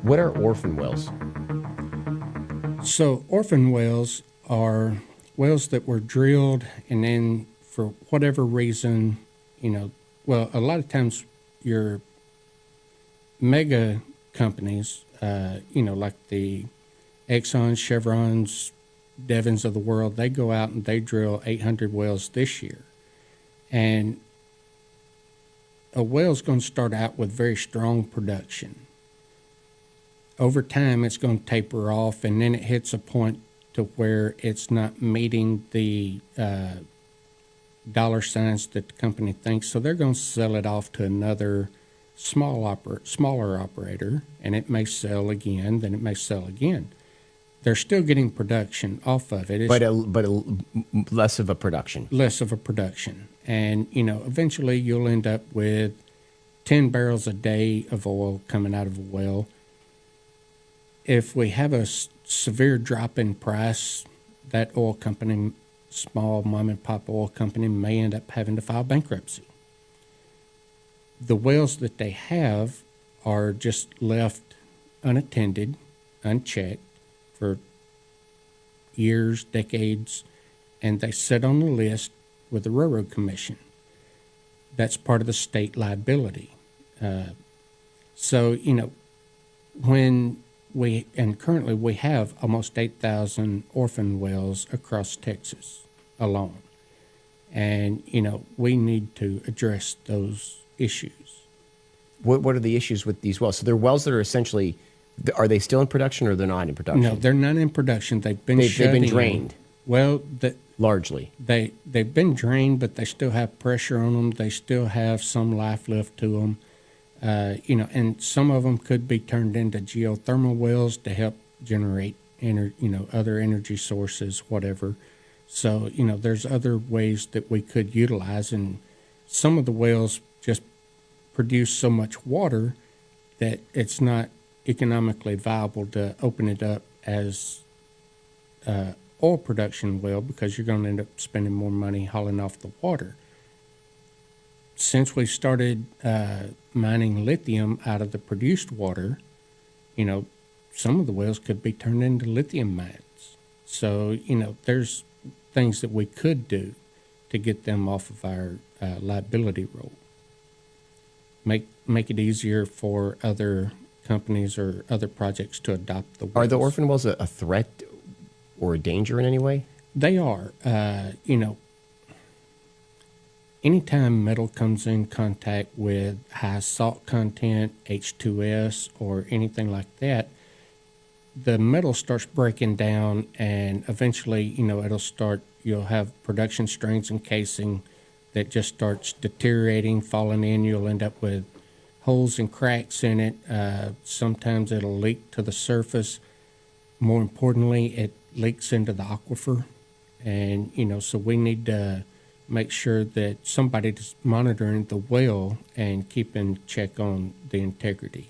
What are orphan wells? So orphan wells are wells that were drilled and then for whatever reason, well, a lot of times your mega companies, like the Exxon, Chevrons, Devons of the world, they go out and they drill 800 wells this year. And a well's going to start out with very strong production. Over time, it's going to taper off, and then it hits a point to where it's not meeting the dollar signs that the company thinks. So they're going to sell it off to another smaller operator, and it may sell again, then it may sell again. They're still getting production off of it. But less of a production. Less of a production. And, eventually you'll end up with 10 barrels a day of oil coming out of a well. If we have a severe drop in price, that oil company, small mom and pop oil company, may end up having to file bankruptcy. The wells that they have are just left unattended, unchecked for years, decades, and they sit on the list with the Railroad Commission. That's part of the state liability. So, when currently we have almost 8,000 orphan wells across Texas alone. And, we need to address those issues. What are the issues with these wells? So they're wells that are essentially, are they still in production or they're not in production? No, they're not in production. They've been drained. Well, largely. They've been drained, but they still have pressure on them. They still have some life left to them. And some of them could be turned into geothermal wells to help generate other energy sources, whatever. So, there's other ways that we could utilize, and some of the wells just produce so much water that it's not economically viable to open it up as oil production well, because you're going to end up spending more money hauling off the water. Since we started mining lithium out of the produced water, some of the wells could be turned into lithium mines. So, there's things that we could do to get them off of our liability roll. Make it easier for other companies or other projects to adopt the wells. Are the orphan wells a threat or a danger in any way? They are. Anytime metal comes in contact with high salt content, H2S, or anything like that, the metal starts breaking down, and eventually, you'll have production strings and casing that just starts deteriorating, falling in. You'll end up with holes and cracks in it. Sometimes it'll leak to the surface. More importantly, it leaks into the aquifer. And, so we need to make sure that somebody's monitoring the well and keeping check on the integrity.